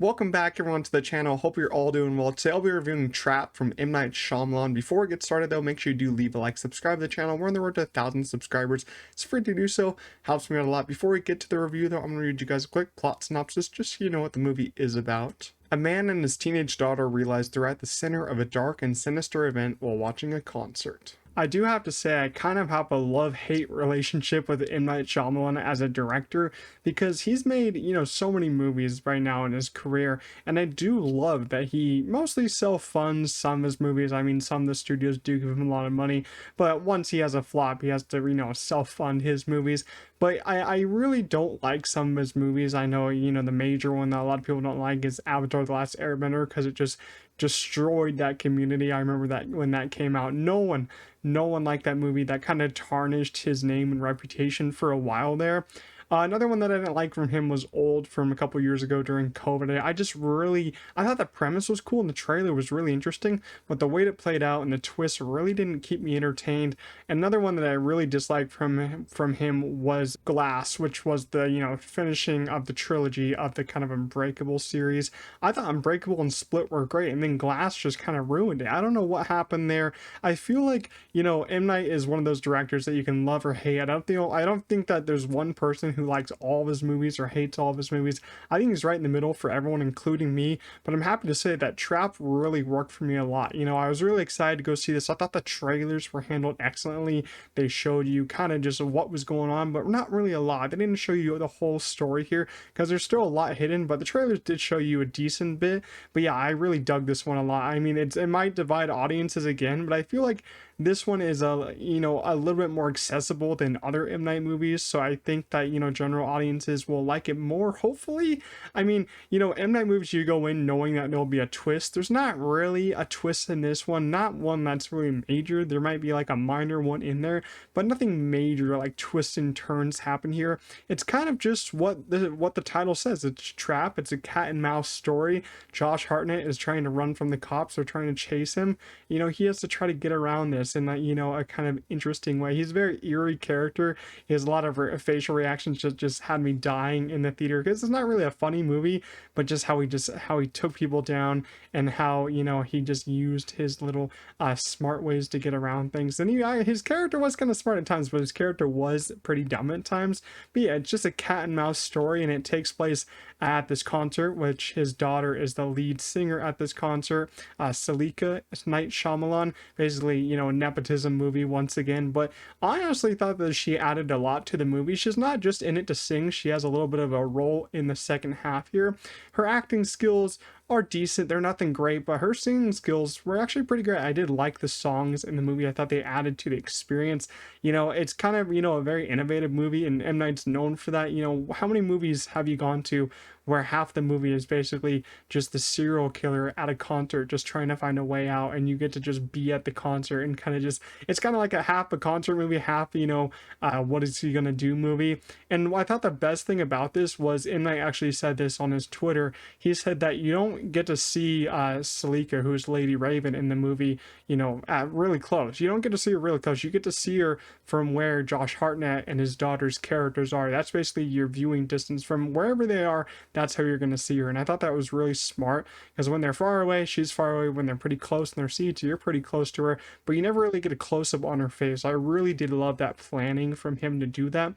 Welcome back everyone to the channel. Hope you're all doing well. Today I'll be reviewing Trap from M. Night Shyamalan. Before we get started though, make sure you do leave a like, subscribe to the channel. We're on the road to 1,000 subscribers. It's free to do so. Helps me out a lot. Before we get to the review though, I'm going to read you guys a quick plot synopsis just so you know what the movie is about. A man and his teenage daughter realize they're at the center of a dark and sinister event while watching a concert. I do have to say I kind of have a love-hate relationship with M. Night Shyamalan as a director because he's made, so many movies right now in his career, and I do love that he mostly self-funds some of his movies. I mean, some of the studios do give him a lot of money, but once he has a flop, he has to, self-fund his movies. But I really don't like some of his movies. I know, the major one that a lot of people don't like is Avatar: The Last Airbender because it just destroyed that community. I remember that when that came out, no one liked that movie. That kind of tarnished his name and reputation for a while there. Another one that I didn't like from him was Old from a couple years ago during COVID. I thought the premise was cool and the trailer was really interesting, but the way it played out and the twist really didn't keep me entertained. Another one that I really disliked from him was Glass, which was the finishing of the trilogy of the kind of Unbreakable series. I thought Unbreakable and Split were great, and then Glass just kind of ruined it. I don't know what happened there. I feel like M. Night is one of those directors that you can love or hate. I don't think that there's one person who likes all of his movies or hates all of his movies. I think he's right in the middle for everyone, including me. But I'm happy to say that Trap really worked for me a lot. I was really excited to go see this. I thought the trailers were handled excellently. They showed you kind of just what was going on, but not really a lot. They didn't show you the whole story here because there's still a lot hidden, but the trailers did show you a decent bit. But yeah, I really dug this one a lot. I mean, it might divide audiences again, but I feel like this one is a little bit more accessible than other M. Night movies, so I think that general audiences will like it more, hopefully. I mean, M. Night movies, you go in knowing that there'll be a twist. There's not really a twist in this one, not one that's really major. There might be like a minor one in there, but nothing major like twists and turns happen here. It's kind of just what the title says. It's Trap. It's a cat and mouse story. Josh Hartnett is trying to run from the cops. They're trying to chase him. He has to try to get around this in a kind of interesting way. He's a very eerie character. He has a lot of facial reactions that just had me dying in the theater because it's not really a funny movie, but just how he took people down and how he just used his little smart ways to get around things. And his character was kind of smart at times, but his character was pretty dumb at times. But yeah, it's just a cat and mouse story, and it takes place at this concert, which his daughter is the lead singer at this concert. Salika Night Shyamalan, basically nepotism movie once again. But I honestly thought that she added a lot to the movie. She's not just in it to sing, she has a little bit of a role in the second half here. Her acting skills are decent. They're nothing great, but her singing skills were actually pretty great. I did like the songs in the movie. I thought they added to the experience. It's kind of, a very innovative movie, and M. Night's known for that. How many movies have you gone to where half the movie is basically just the serial killer at a concert just trying to find a way out, and you get to just be at the concert and kind of just, it's kind of like a half a concert movie, half, what is he gonna do movie. And I thought the best thing about this was M. Night actually said this on his Twitter. He said that you don't get to see Salika, who's Lady Raven in the movie, really close. You don't get to see her really close. You get to see her from where Josh Hartnett and his daughter's characters are. That's basically your viewing distance from wherever they are. That's how you're going to see her. And I thought that was really smart because when they're far away, she's far away. When they're pretty close in their seats, you're pretty close to her, but you never really get a close up on her face. I really did love that planning from him to do that.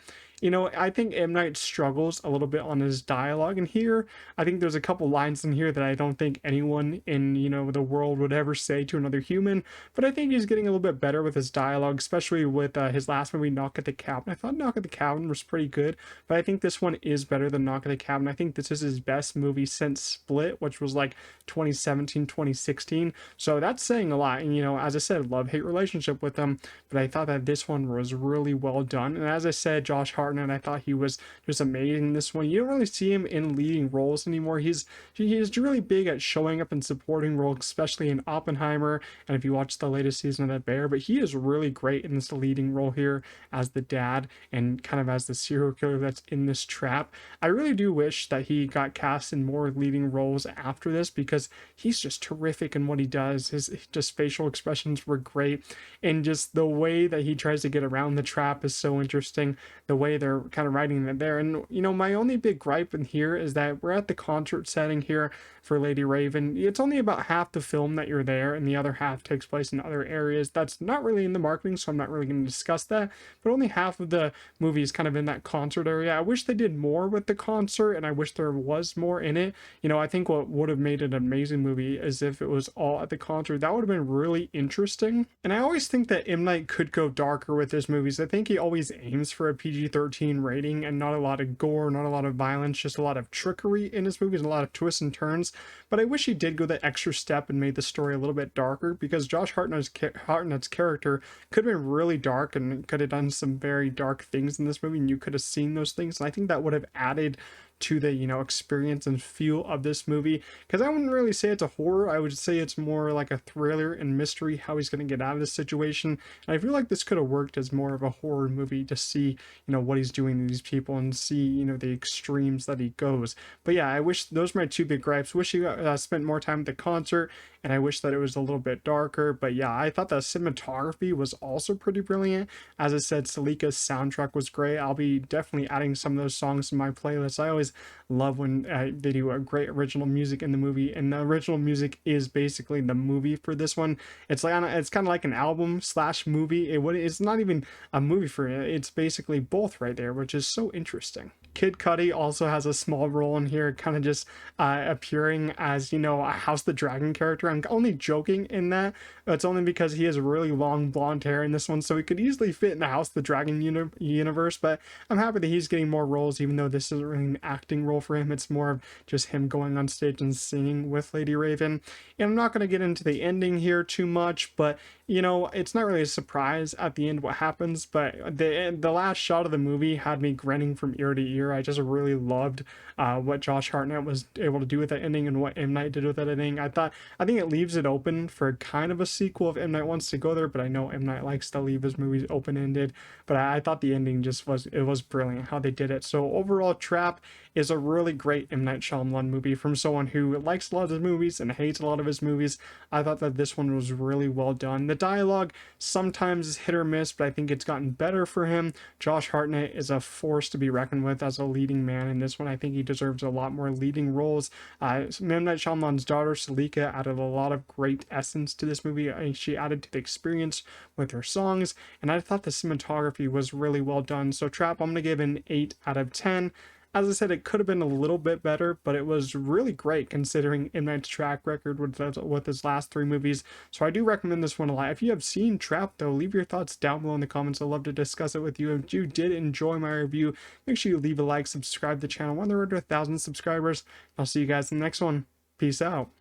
I think M. Night struggles a little bit on his dialogue, and here I think there's a couple lines in here that I don't think anyone in the world would ever say to another human, but I think he's getting a little bit better with his dialogue, especially with his last movie, Knock at the Cabin. I thought Knock at the Cabin was pretty good, but I think this one is better than Knock at the Cabin. I think this is his best movie since Split, which was like 2017, 2016, so that's saying a lot. And as I said, love-hate relationship with him, but I thought that this one was really well done. And as I said, Josh Hartnett, I thought he was just amazing in this one. You don't really see him in leading roles anymore. He's really big at showing up in supporting roles, especially in Oppenheimer, and if you watch the latest season of The Bear. But he is really great in this leading role here as the dad and kind of as the serial killer that's in this trap. I really do wish that he got cast in more leading roles after this because he's just terrific in what he does. His just facial expressions were great, and just the way that he tries to get around the trap is so interesting. The way they're kind of writing it there. And you know, my only big gripe in here is that we're at the concert setting here for Lady Raven. It's only about half the film that you're there, and the other half takes place in other areas. That's not really in the marketing, so I'm not really going to discuss that. But only half of the movie is kind of in that concert area. I wish they did more with the concert, and I wish there was more in it. You know, I think what would have made it an amazing movie is if it was all at the concert. That would have been really interesting. And I always think that M. Night could go darker with his movies. I think he always aims for a PG-13 rating and not a lot of gore, not a lot of violence, just a lot of trickery in his movies and a lot of twists and turns. But I wish he did go the extra step and made the story a little bit darker, because Josh Hartnett's character could have been really dark and could have done some very dark things in this movie, and you could have seen those things. And I think that would have added to the, you know, experience and feel of this movie, because I wouldn't really say it's a horror. I would say it's more like a thriller and mystery, how he's going to get out of this situation. And I feel like this could have worked as more of a horror movie to see, you know, what he's doing to these people and see, you know, the extremes that he goes. But yeah, I wish those are my two big gripes. Wish he spent more time at the concert, and I wish that it was a little bit darker. But yeah, I thought the cinematography was also pretty brilliant. As I said, Salika's soundtrack was great. I'll be definitely adding some of those songs to my playlist. I always love when they do a great original music in the movie, and the original music is basically the movie for this one. It's like, it's kind of like an album slash movie. It's not even a movie for it. It's basically both right there, which is so interesting. Kid Cudi also has a small role in here, kind of just appearing as, you know, a House the Dragon character. I'm only joking in that. It's only because he has really long blonde hair in this one, so he could easily fit in the House the Dragon universe. But I'm happy that he's getting more roles, even though this isn't really an acting role for him. It's more of just him going on stage and singing with Lady Raven. And I'm not going to get into the ending here too much, but you know, it's not really a surprise at the end what happens, but the last shot of the movie had me grinning from ear to ear. I just really loved what Josh Hartnett was able to do with that ending and what M. Night did with that ending. I think it leaves it open for kind of a sequel if M. Night wants to go there, but I know M. Night likes to leave his movies open-ended. But I thought the ending just was brilliant how they did it. So overall, Trap is a really great M. Night Shyamalan movie from someone who likes a lot of his movies and hates a lot of his movies. I thought that this one was really well done. The dialogue sometimes is hit or miss, but I think it's gotten better for him. Josh Hartnett is a force to be reckoned with as a leading man in this one. I think he deserves a lot more leading roles. M. Night Shyamalan's daughter, Salika, added a lot of great essence to this movie. She added to the experience with her songs, and I thought the cinematography was really well done. So Trap, I'm going to give an 8 out of 10. As I said, it could have been a little bit better, but it was really great considering M. Night's track record with his last 3 movies. So I do recommend this one a lot. If you have seen Trap, though, leave your thoughts down below in the comments. I'd love to discuss it with you. If you did enjoy my review, make sure you leave a like, subscribe to the channel. We're on the road to 1,000 subscribers. I'll see you guys in the next one. Peace out.